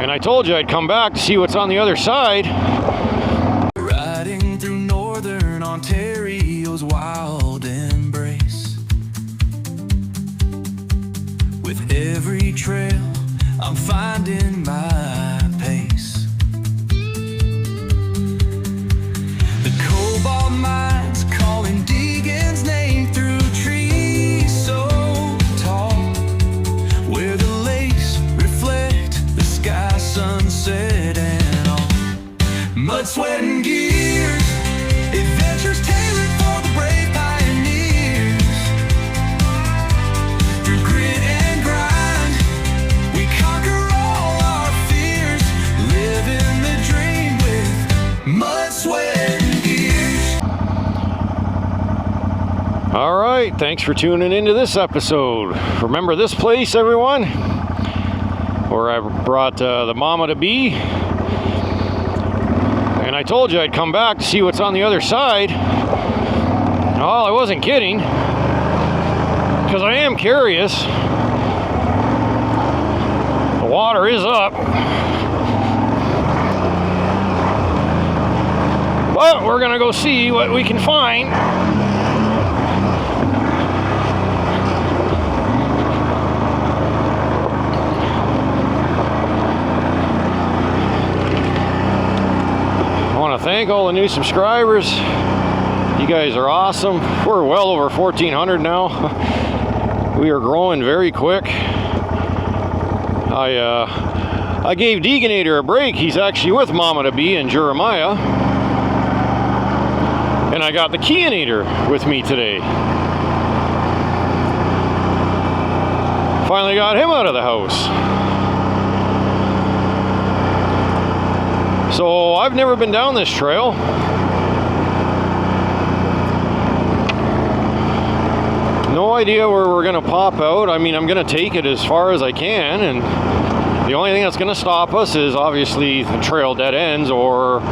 And I told you I'd come back to see what's on the other side. Riding through northern Ontario's wild embrace. With every trail, I'm finding my pace. The cobalt mines calling Deegan's name through trees so tall, where the lakes reflect the sky, sunset and all. Mud, sweat and gears, adventures tailored for the brave pioneers. Through grit and grind, we conquer all our fears, living the dream with mud, sweat and gears. All right, thanks for tuning into this episode. Remember this place, everyone? Where I brought the mama to be. And I told you I'd come back to see what's on the other side. Oh, I wasn't kidding. Because I am curious. The water is up. But we're going to go see what we can find. I want to thank all the new subscribers. You guys are awesome. We're well over 1,400 now. We are growing very quick. I gave Deeganator a break. He's actually with Mama to Be and Jeremiah. And I got the Keanator with me today. Finally got him out of the house. So I've never been down this trail. No idea where we're gonna pop out. I mean, I'm gonna take it as far as I can, and the only thing that's gonna stop us is obviously the trail dead ends or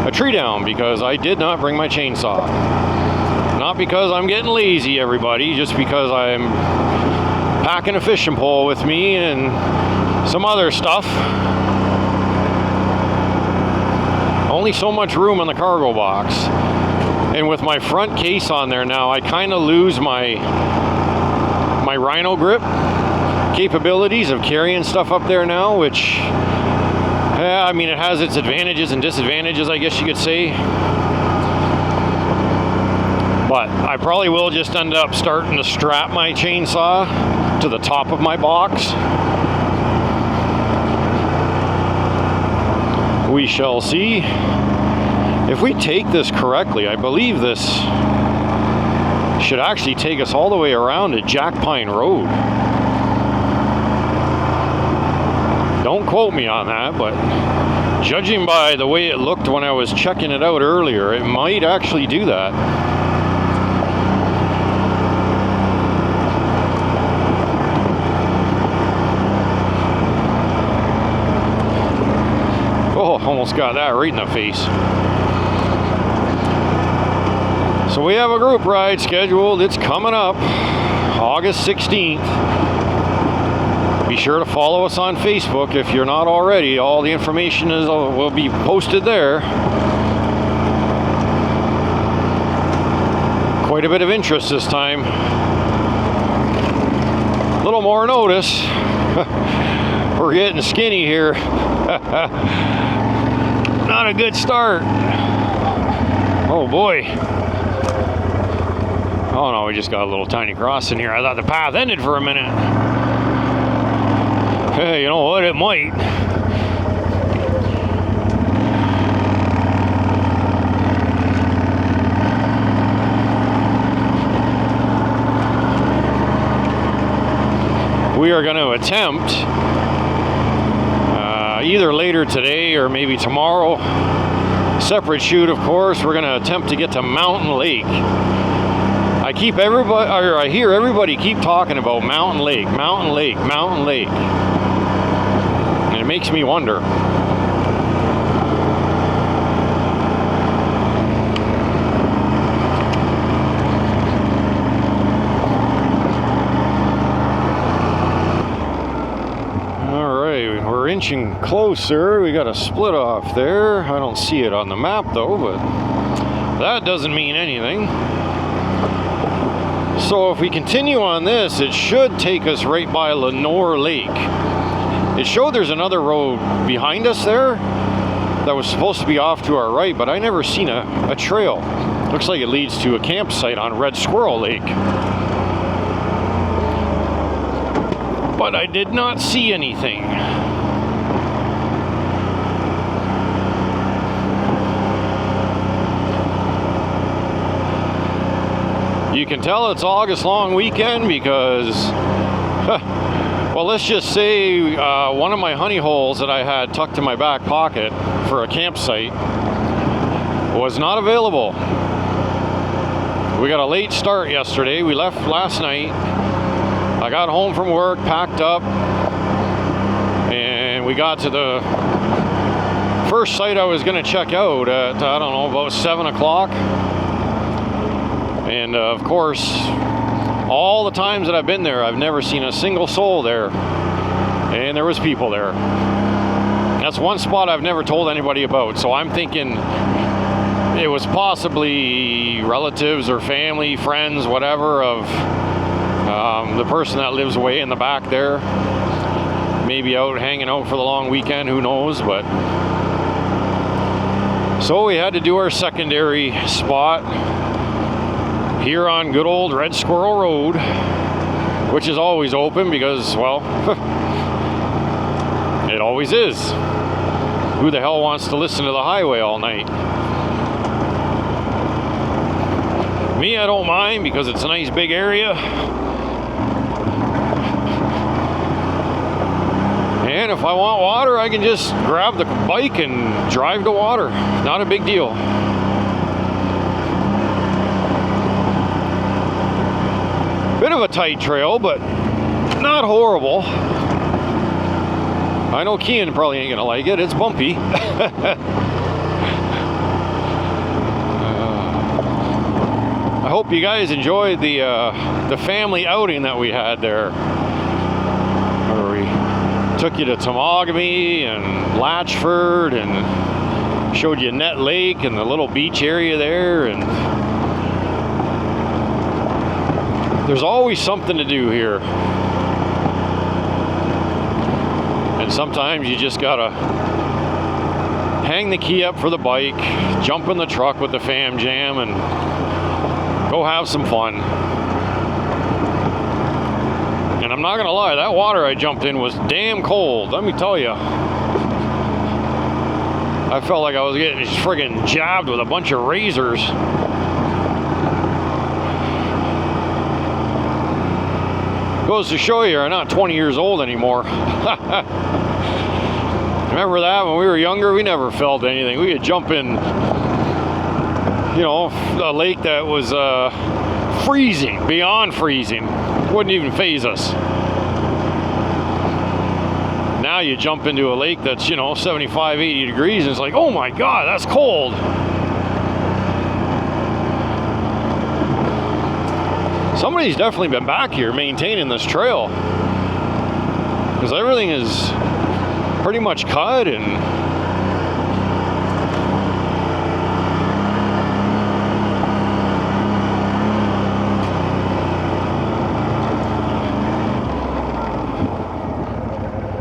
a tree down, because I did not bring my chainsaw. Not because I'm getting lazy, everybody, just because I'm packing a fishing pole with me and some other stuff. Only so much room in the cargo box. And with my front case on there now, I kind of lose my rhino grip capabilities of carrying stuff up there now, which, I mean, it has its advantages and disadvantages, I guess you could say. But I probably will just end up starting to strap my chainsaw to the top of my box. We shall see. If we take this correctly, I believe this should actually take us all the way around to Jack Pine Road. Don't quote me on that, but judging by the way it looked when I was checking it out earlier, it might actually do that. Oh, almost got that right in the face. So we have a group ride scheduled. It's coming up August 16th. Be sure to follow us on Facebook if you're not already. All the information will be posted there. Quite a bit of interest this time. A little more notice. We're getting skinny here. Not a good start. Oh boy. Oh no, we just got a little tiny crossing here. I thought the path ended for a minute. Hey, you know what? It might. We are going to attempt either later today or maybe tomorrow, separate shoot of course, we're going to attempt to get to Mountain Lake. I hear everybody keep talking about Mountain Lake, Mountain Lake, Mountain Lake. And it makes me wonder. inching closer. We got a split off there. I don't see it on the map though, but that doesn't mean anything. So if we continue on this, it should take us right by Lenore Lake. It showed there's another road behind us there that was supposed to be off to our right, but I never seen a trail. Looks like it leads to a campsite on Red Squirrel Lake. But I did not see anything. You can tell it's August long weekend because, well, let's just say one of my honey holes that I had tucked in my back pocket for a campsite was not available. We got a late start yesterday. We left last night. I got home from work, packed up, and we got to the first site I was going to check out at, I don't know, about 7 o'clock. And of course, all the times that I've been there, I've never seen a single soul there. And there was people there. That's one spot I've never told anybody about. So I'm thinking it was possibly relatives or family, friends, whatever, of the person that lives way in the back there. Maybe out hanging out for the long weekend, who knows, but. So we had to do our secondary spot here on good old Red Squirrel Road, which is always open because, well, it always is. Who the hell wants to listen to the highway all night? Me, I don't mind because it's a nice big area. And if I want water, I can just grab the bike and drive to water. Not a big deal. Bit of a tight trail, but not horrible. I know Kian probably ain't gonna like it. It's bumpy. I hope you guys enjoyed the family outing that we had there, where we took you to Temagami and Latchford and showed you Net Lake and the little beach area there. And there's always something to do here. And sometimes you just gotta hang the key up for the bike, jump in the truck with the fam jam, and go have some fun. And I'm not gonna lie, that water I jumped in was damn cold, let me tell you. I felt like I was getting friggin' jabbed with a bunch of razors. Goes to show you, I'm not 20 years old anymore. Remember that when we were younger? We never felt anything. We could jump in, you know, a lake that was freezing, beyond freezing. Wouldn't even faze us. Now you jump into a lake that's, you know, 75, 80 degrees, and it's like, oh my God, that's cold. Somebody's definitely been back here maintaining this trail, because everything is pretty much cut and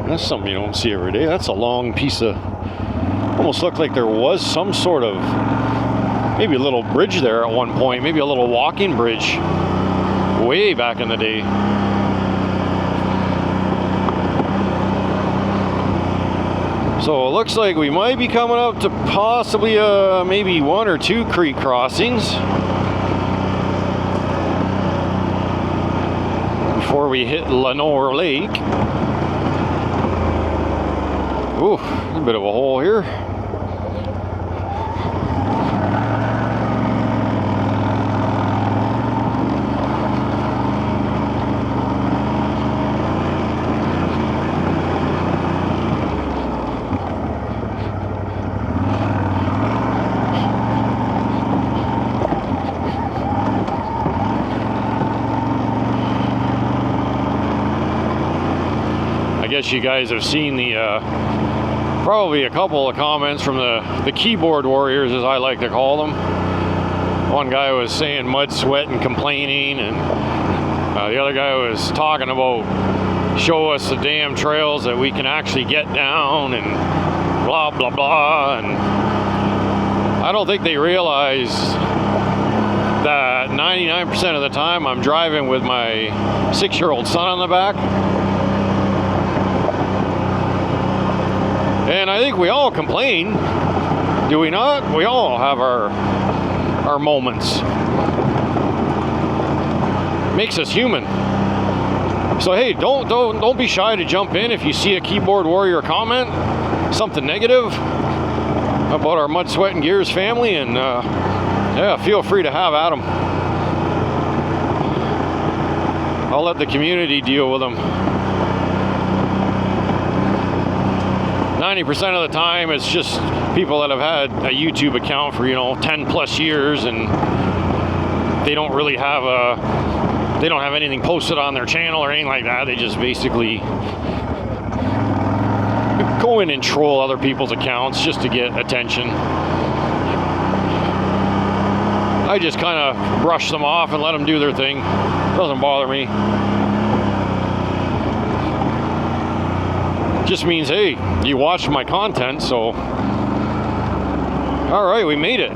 that's something you don't see every day. That's a long piece of, almost looked like there was some sort of, maybe a little bridge there at one point, maybe a little walking bridge way back in the day. So it looks like we might be coming up to possibly maybe 1 or 2 creek crossings before we hit Lenore Lake. Ooh, a bit of a hole here. you guys have seen the probably a couple of comments from the keyboard warriors, as I like to call them. One guy was saying mud, sweat, and complaining, and the other guy was talking about show us the damn trails that we can actually get down and blah blah blah. And I don't think they realize that 99% of the time I'm driving with my 6-year-old son on the back. And I think we all complain, do we not? We all have our moments. Makes us human. So hey, don't be shy to jump in if you see a keyboard warrior comment something negative about our Mud, Sweat, and Gears family, and yeah, feel free to have at them. I'll let the community deal with them. 90% of the time it's just people that have had a YouTube account for 10 plus years, and they don't really have anything posted on their channel or anything like that. They just basically go in and troll other people's accounts just to get attention. I just kind of brush them off and let them do their thing. Doesn't bother me. Just means, hey, you watched my content, so all right, we made it.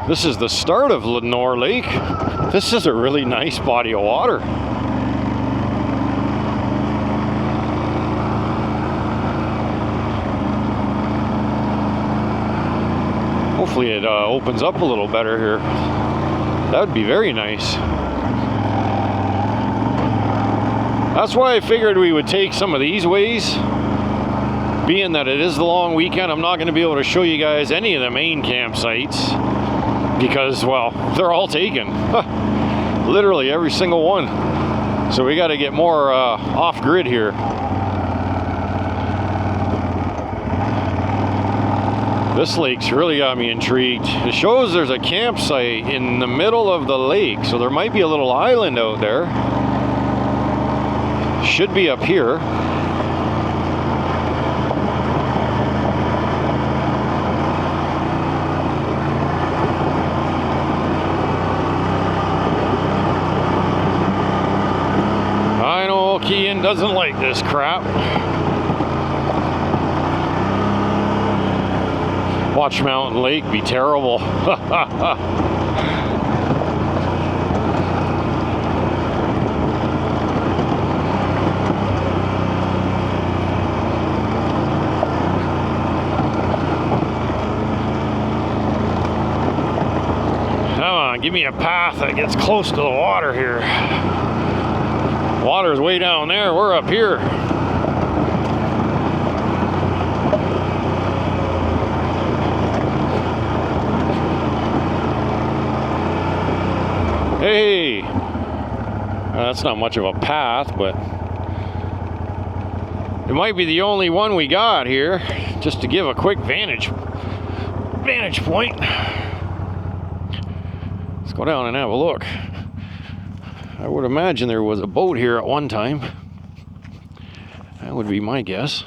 This is the start of Lenore Lake. This is a really nice body of water. Hopefully it opens up a little better here. That would be very nice. That's why I figured we would take some of these ways. Being that it is the long weekend, I'm not going to be able to show you guys any of the main campsites because, well, they're all taken. Literally every single one. So we got to get more off-grid here. This lake's really got me intrigued. It shows there's a campsite in the middle of the lake, so there might be a little island out there. Should be up here. I know Kean doesn't like this crap. Watch Mountain Lake be terrible. Give me a path that gets close to the water here. Water's way down there, we're up here. Hey, that's not much of a path, but it might be the only one we got here, just to give a quick vantage point. Go down and have a look. I would imagine there was a boat here at one time. That would be my guess.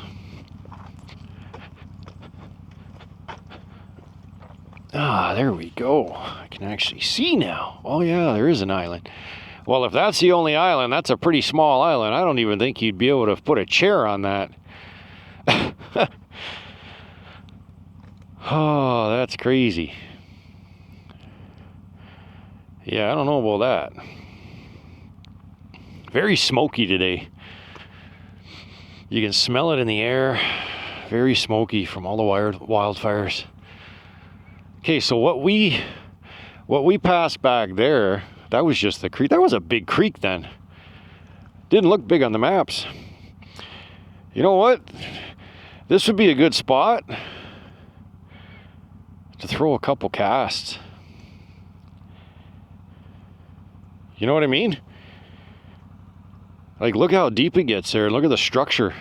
Ah, there we go. I can actually see now. Oh yeah, there is an island. Well, if that's the only island, that's a pretty small island. I don't even think you'd be able to put a chair on that. Oh, that's crazy. Yeah, I don't know about that. Very smoky today. You can smell it in the air. Very smoky from all the wildfires. Okay, so what we passed back there, that was just the creek. That was a big creek then. Didn't look big on the maps. You know what? This would be a good spot to throw a couple casts. You know what I mean? Like, look how deep it gets there. Look at the structure.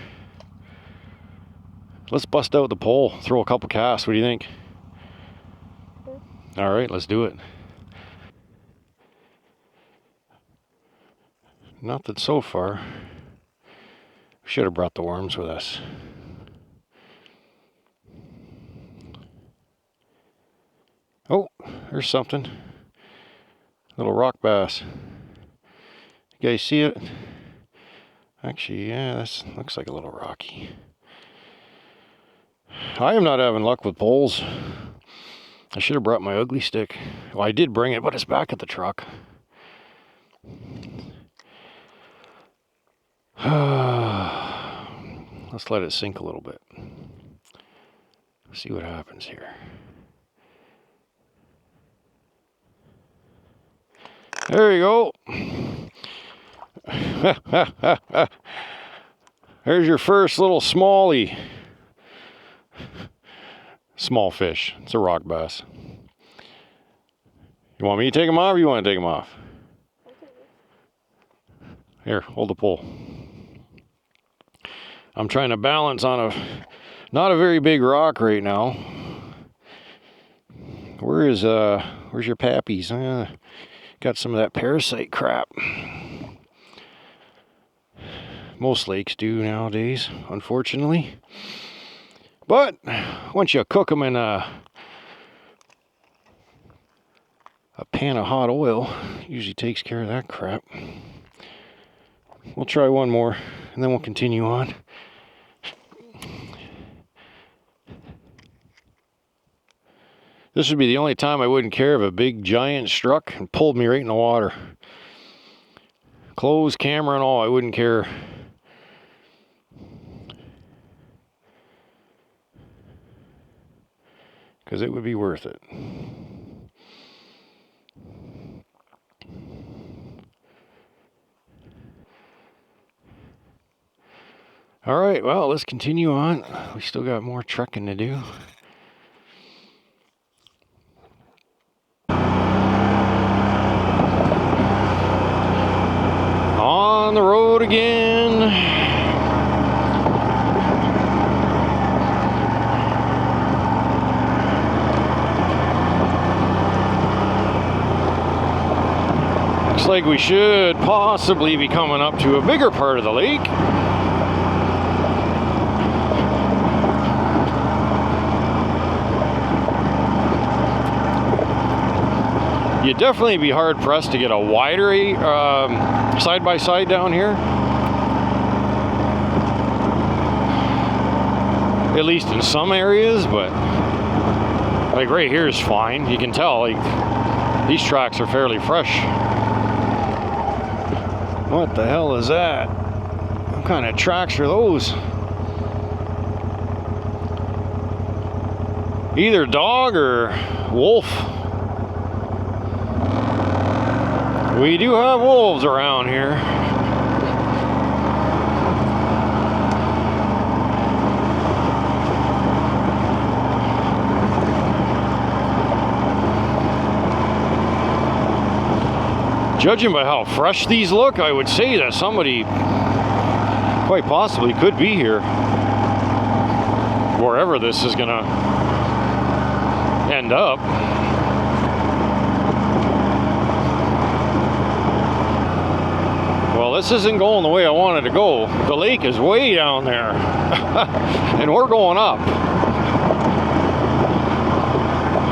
Let's bust out the pole, throw a couple casts. What do you think? All right, let's do it. Nothing so far. Should have brought the worms with us. Oh, there's something. Little rock bass. You guys see it? Actually, yeah, this looks like a little rocky. I am not having luck with poles. I should have brought my ugly stick. Well, I did bring it, but it's back at the truck. Let's let it sink a little bit. See what happens here. There you go. There's your first little smallie. Small fish. It's a rock bass. You want me to take him off or you want to take him off? Here, hold the pole. I'm trying to balance on not a very big rock right now. Where's your pappies? Got some of that parasite crap. Most lakes do nowadays, unfortunately. But once you cook them in a pan of hot oil, it usually takes care of that crap. We'll try one more and then we'll continue on. This would be the only time I wouldn't care if a big giant struck and pulled me right in the water. Clothes, camera and all, I wouldn't care. Because it would be worth it. All right, well, let's continue on. We still got more trekking to do. On the road again. Looks like we should possibly be coming up to a bigger part of the lake. You'd definitely be hard pressed to get a wider side-by-side down here. At least in some areas, but like right here is fine. You can tell like these tracks are fairly fresh. What the hell is that? What kind of tracks are those? Either dog or wolf. We do have wolves around here. Judging by how fresh these look, I would say that somebody quite possibly could be here. Wherever this is gonna end up. Well, this isn't going the way I wanted to go. The lake is way down there. And we're going up.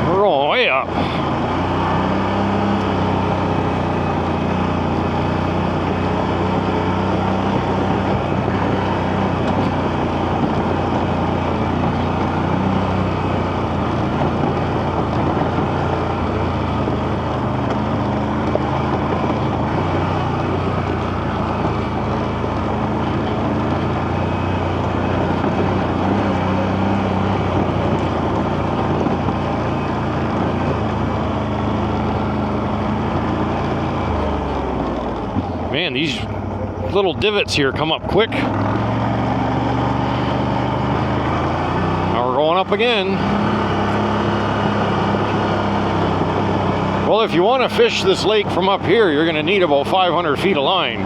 We're going way up. Man, these little divots here come up quick. Now we're going up again. Well, if you want to fish this lake from up here, you're going to need about 500 feet of line.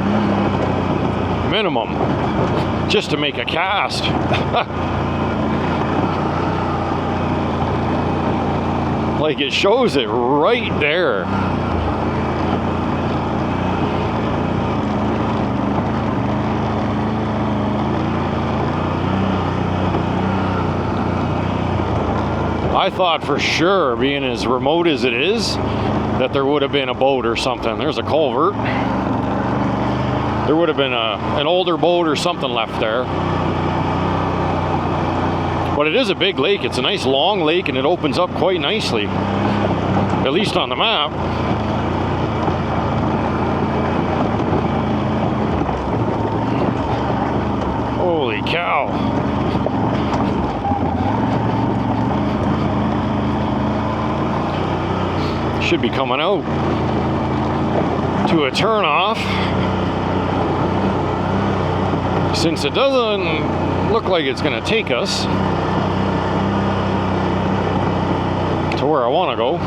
Minimum. Just to make a cast. Like it shows it right there. I thought for sure, being as remote as it is, that there would have been a boat or something. There's a culvert. There would have been an older boat or something left there. But it is a big lake. It's a nice long lake, and it opens up quite nicely, at least on the map. Holy cow. Should be coming out to a turnoff, since it doesn't look like it's going to take us to where I want to go.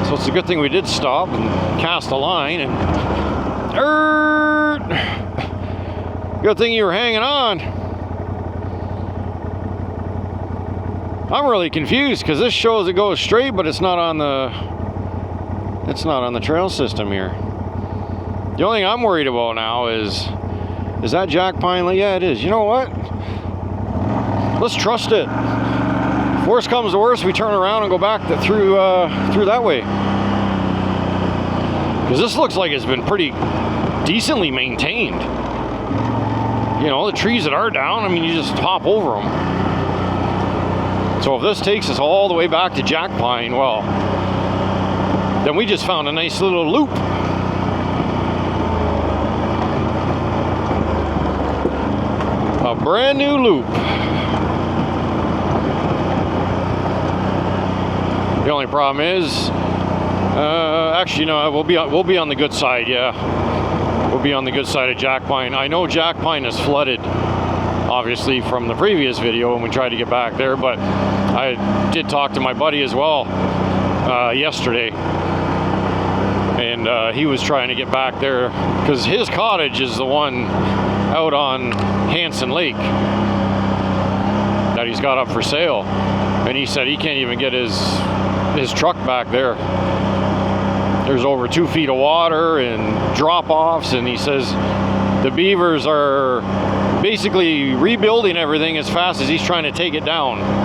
So it's a good thing we did stop and cast a line, and good thing you were hanging on. I'm really confused because this shows it goes straight, but it's not on the trail system here. The only thing I'm worried about now is that jack pine? Yeah, it is. You know what? Let's trust it. If worst comes to worst, we turn around and go back through that way. Because this looks like it's been pretty decently maintained. You know, the trees that are down, I mean, you just hop over them. So if this takes us all the way back to jack pine, well, then we just found a nice little loop. A brand new loop. The only problem is, actually, no, we'll be on the good side. Yeah, we'll be on the good side of jack pine. I know jack pine is flooded, obviously, from the previous video when we tried to get back there, but I did talk to my buddy as well yesterday, and he was trying to get back there because his cottage is the one out on Hanson Lake that he's got up for sale, and he said he can't even get his truck back there. There's over 2 feet of water and drop-offs, and he says the beavers are basically rebuilding everything as fast as he's trying to take it down.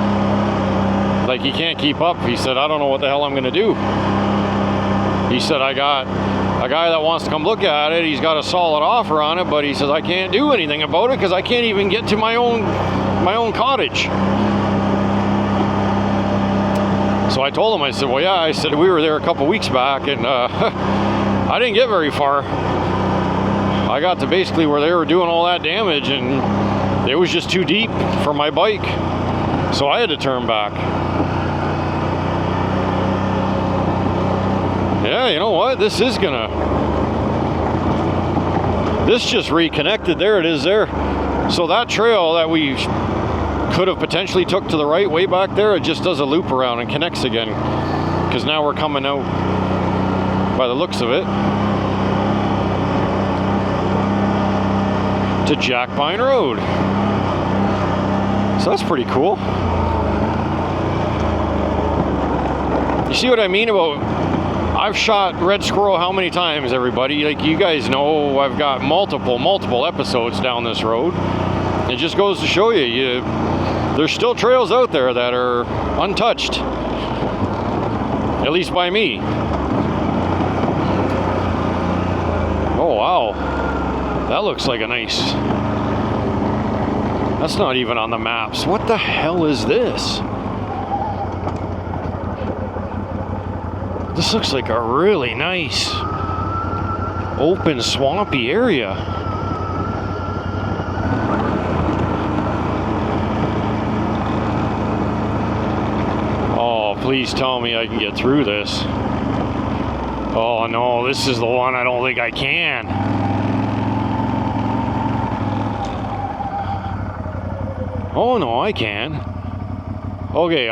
Like, he can't keep up. He said, I don't know what the hell I'm gonna do. He said, I got a guy that wants to come look at it. He's got a solid offer on it, but he says I can't do anything about it because I can't even get to my own cottage. So I told him, I said, well, yeah, I said, we were there a couple weeks back, and I didn't get very far. I got to basically where they were doing all that damage, and it was just too deep for my bike. So I had to turn back. Yeah, you know what? This just reconnected. There it is there. So that trail that we could have potentially took to the right way back there, it just does a loop around and connects again. Because now we're coming out, by the looks of it, to Jack Pine Road. So that's pretty cool. You see what I mean about, I've shot Red Squirrel how many times, everybody? Like, you guys know I've got multiple episodes down this road. It just goes to show you, there's still trails out there that are untouched. At least by me. Oh, wow. That looks like a nice... That's not even on the maps. What the hell is this? This looks like a really nice open swampy area. Oh, please tell me I can get through this. Oh no, this is the one I don't think I can. Oh no, I can. Okay,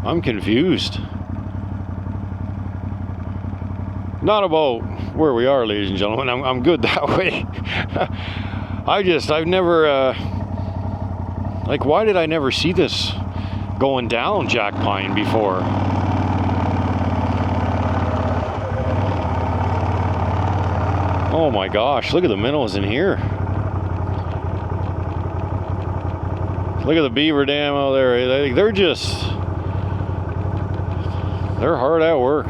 I'm confused. Not about where we are, ladies and gentlemen. I'm good that way. I've never, like, why did I never see this going down Jack Pine before? Oh my gosh, look at the minnows in here. Look at the beaver dam out there. They're hard at work.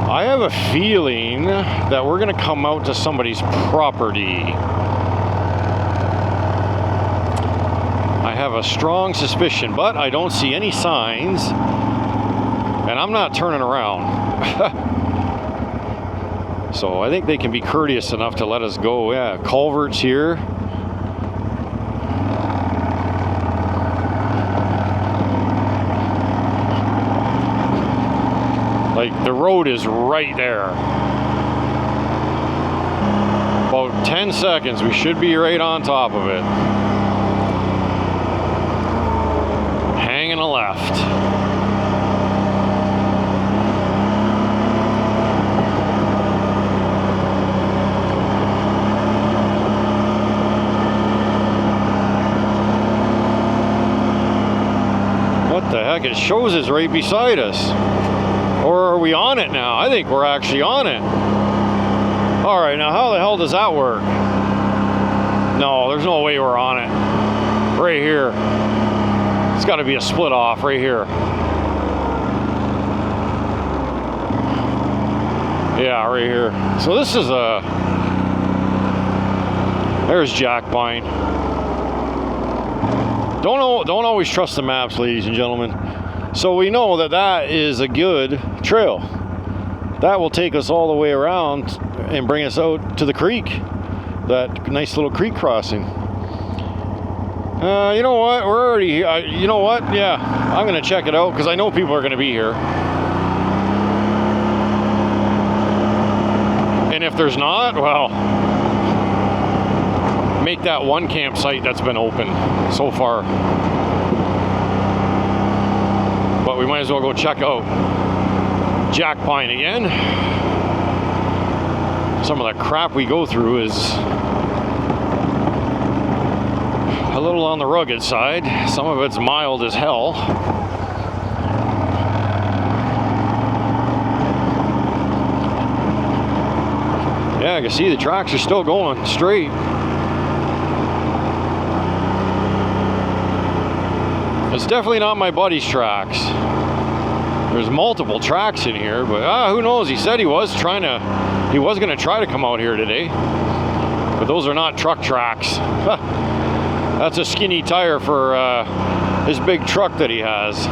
I have a feeling that we're gonna come out to somebody's property. I have a strong suspicion, but I don't see any signs, and I'm not turning around. So I think they can be courteous enough to let us go. Yeah, culverts here. Like, the road is right there. About 10 seconds, we should be right on top of it. Hanging a left. What the heck? It shows us right beside us. Or are we on it now? I think we're actually on it. All right, now how the hell does that work? No, there's no way we're on it. Right here. It's got to be a split off right here. Yeah, right here. So this is a... There's Jack Pine. Don't always trust the maps, ladies and gentlemen. So we know that that is a good trail. That will take us all the way around and bring us out to the creek. That nice little creek crossing. You know what? We're already here. You know what? Yeah, I'm going to check it out because I know people are going to be here. And if there's not, well, make that one campsite that's been open so far. But we might as well go check out Jack Pine again. Some of the crap we go through is a little on the rugged side. Some of it's mild as hell. Yeah, I can see the tracks are still going straight. It's definitely not my buddy's tracks. There's multiple tracks in here, but who knows? He said he was going to try to come out here today. But those are not truck tracks. That's a skinny tire for his big truck that he has.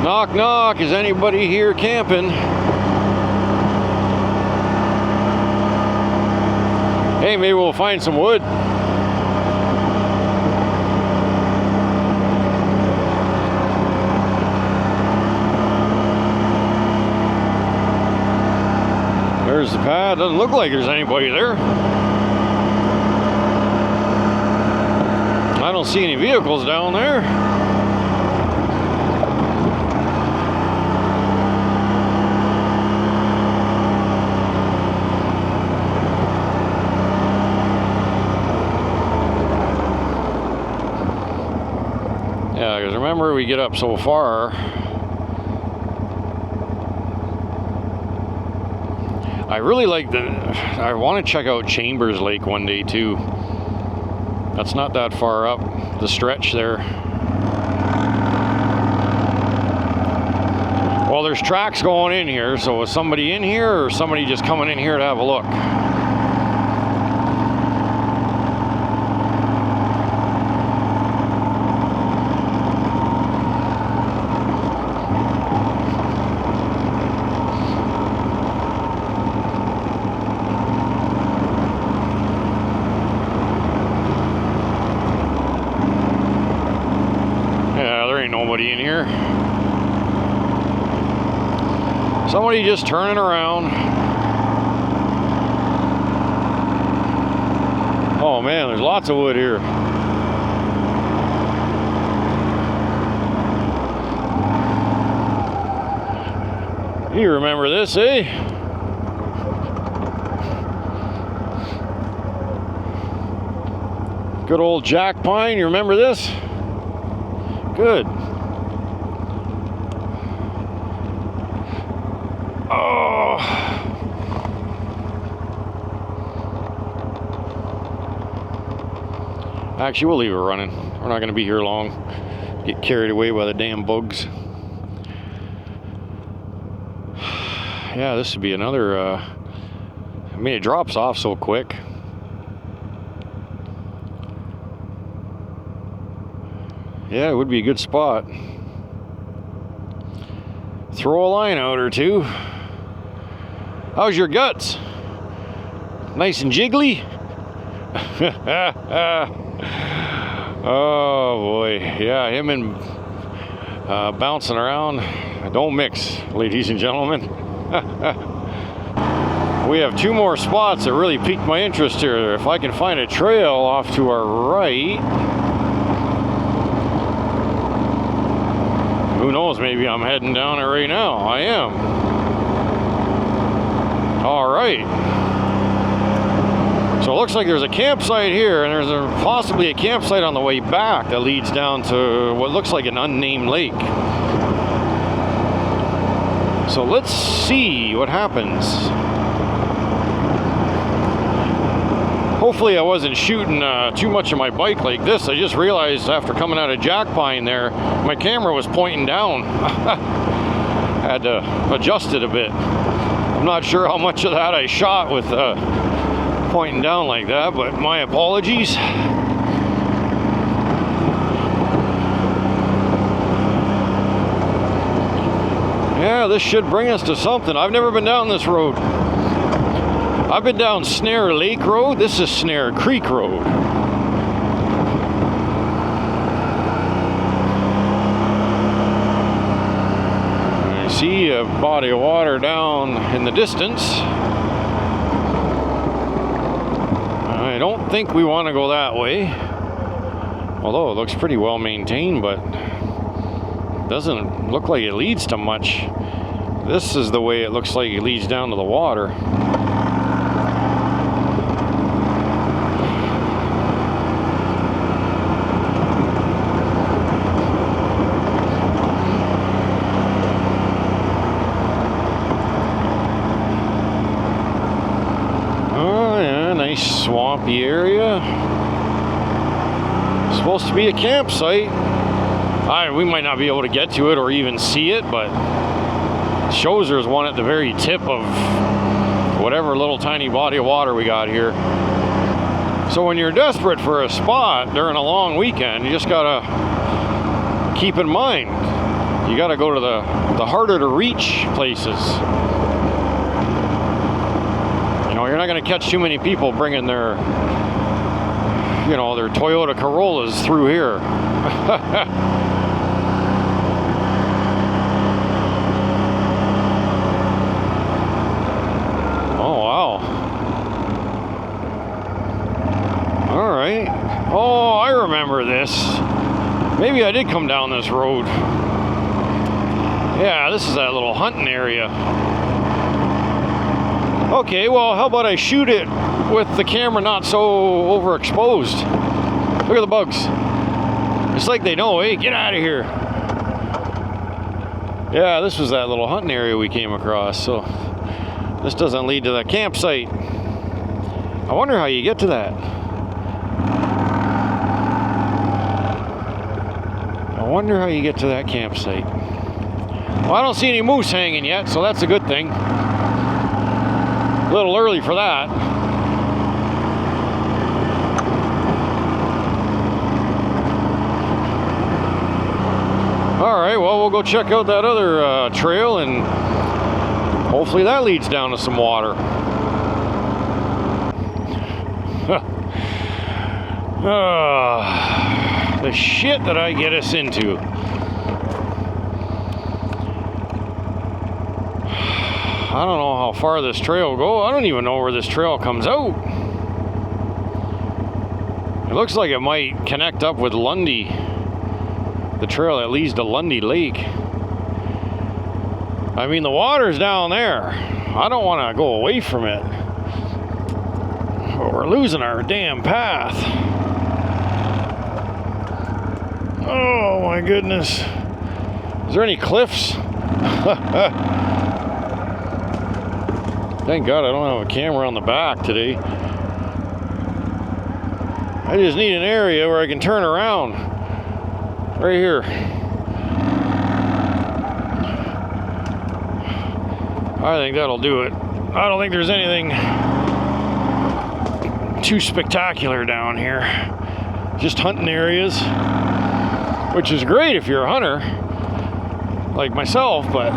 Knock, knock. Is anybody here camping? Hey, maybe we'll find some wood. There's the pad. Doesn't look like there's anybody there. I don't see any vehicles down there. Yeah, because remember, we get up so far. I really like I want to check out Chambers Lake one day too. That's not that far up the stretch there. Well, there's tracks going in here, so is somebody in here or somebody just coming in here to have a look? Nobody in here. Somebody just turning around. Oh man, there's lots of wood here. You remember this, eh? Good old Jack Pine, you remember this? Good. Oh. Actually, we'll leave it running. We're not going to be here long. Get carried away by the damn bugs. Yeah, this would be another, I mean, it drops off so quick. Yeah, it would be a good spot. Throw a line out or two. How's your guts? Nice and jiggly? Oh boy, yeah, him and bouncing around don't mix, ladies and gentlemen. We have two more spots that really piqued my interest here. If I can find a trail off to our right, who knows, maybe I'm heading down it right now. I am. All right. So it looks like there's a campsite here, and there's possibly a campsite on the way back that leads down to what looks like an unnamed lake. So let's see what happens. Hopefully I wasn't shooting too much of my bike like this. I just realized after coming out of Jack Pine there, my camera was pointing down. Had to adjust it a bit. I'm not sure how much of that I shot with pointing down like that, but my apologies. Yeah, this should bring us to something. I've never been down this road. I've been down Snare Lake Road. This is Snare Creek Road. I see a body of water down in the distance. I don't think we want to go that way. Although it looks pretty well maintained, but doesn't look like it leads to much. This is the way it looks like it leads down to the water. Swampy area. Supposed to be a campsite. We might not be able to get to it or even see it, but it shows there's one at the very tip of whatever little tiny body of water we got here. So when you're desperate for a spot during a long weekend, you just gotta keep in mind, you gotta go to the harder to reach places. You're not going to catch too many people bringing their, their Toyota Corollas through here. Oh, wow. All right. Oh, I remember this. Maybe I did come down this road. Yeah, this is that little hunting area. Okay, well, how about I shoot it with the camera not so overexposed? Look at the bugs. It's like they know, hey, get out of here. Yeah, this was that little hunting area we came across, so this doesn't lead to the campsite. I wonder how you get to that. I wonder how you get to that campsite. Well, I don't see any moose hanging yet, so that's a good thing. A little early for that. All right, well, we'll go check out that other trail, and hopefully that leads down to some water. The shit that I get us into. I don't know how far this trail will go. I don't even know where this trail comes out. It looks like it might connect up with Lundy, the trail that leads to Lundy Lake. I mean, the water's down there. I don't want to go away from it. But we're losing our damn path. Oh my goodness. Is there any cliffs? Thank God I don't have a camera on the back today. I just need an area where I can turn around. Right here. I think that'll do it. I don't think there's anything too spectacular down here. Just hunting areas, which is great if you're a hunter like myself, but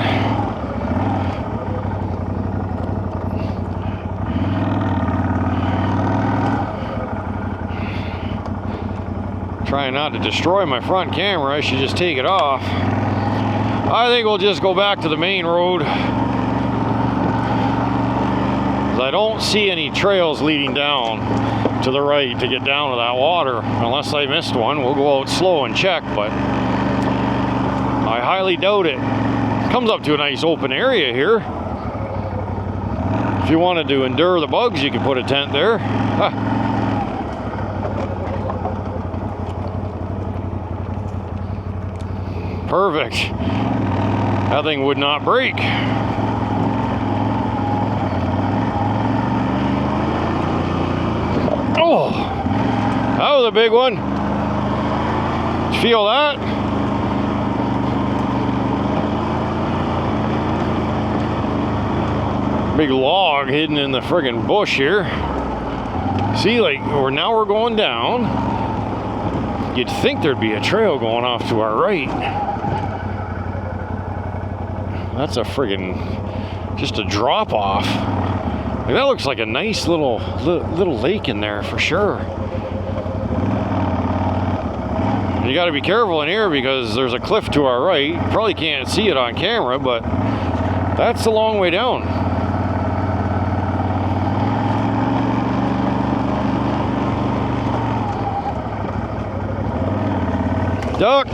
trying not to destroy my front camera. I should just take it off. I think we'll just go back to the main road. I don't see any trails leading down to the right to get down to that water. Unless I missed one, we'll go out slow and check, but I highly doubt it. Comes up to a nice open area here. If you wanted to endure the bugs, you could put a tent there. Huh. Perfect. That thing would not break. Oh, that was a big one. Did you feel that? Big log hidden in the friggin' bush here. See, like, now we're going down. You'd think there'd be a trail going off to our right. That's a friggin' just a drop off. Like, that looks like a nice little lake in there for sure. You got to be careful in here because there's a cliff to our right. You probably can't see it on camera, but that's a long way down. Duck!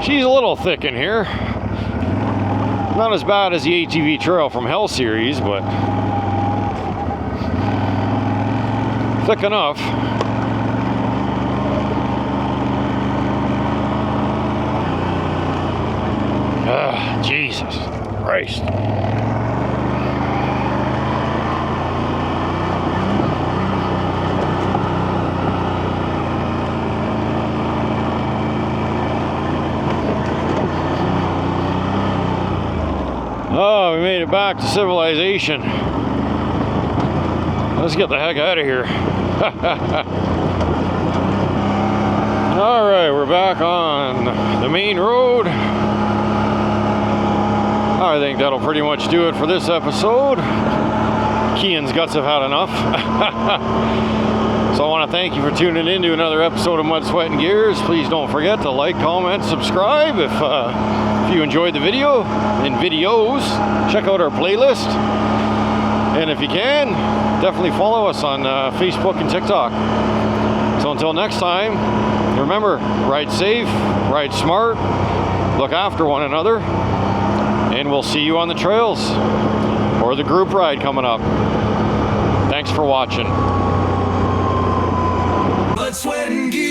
She's a little thick in here. Not as bad as the ATV Trail from Hell series, but thick enough. Jesus Christ. Oh, we made it back to civilization. Let's get the heck out of here. All right, we're back on the main road. I think that'll pretty much do it for this episode. Kian's guts have had enough. So I want to thank you for tuning in to another episode of Mud, Sweat, and Gears. Please don't forget to like, comment, subscribe. If you enjoyed the video and videos, check out our playlist. And if you can, definitely follow us on Facebook and TikTok. So until next time, remember, ride safe, ride smart, look after one another, and we'll see you on the trails or the group ride coming up. Thanks for watching. Blood, sweat, and gears.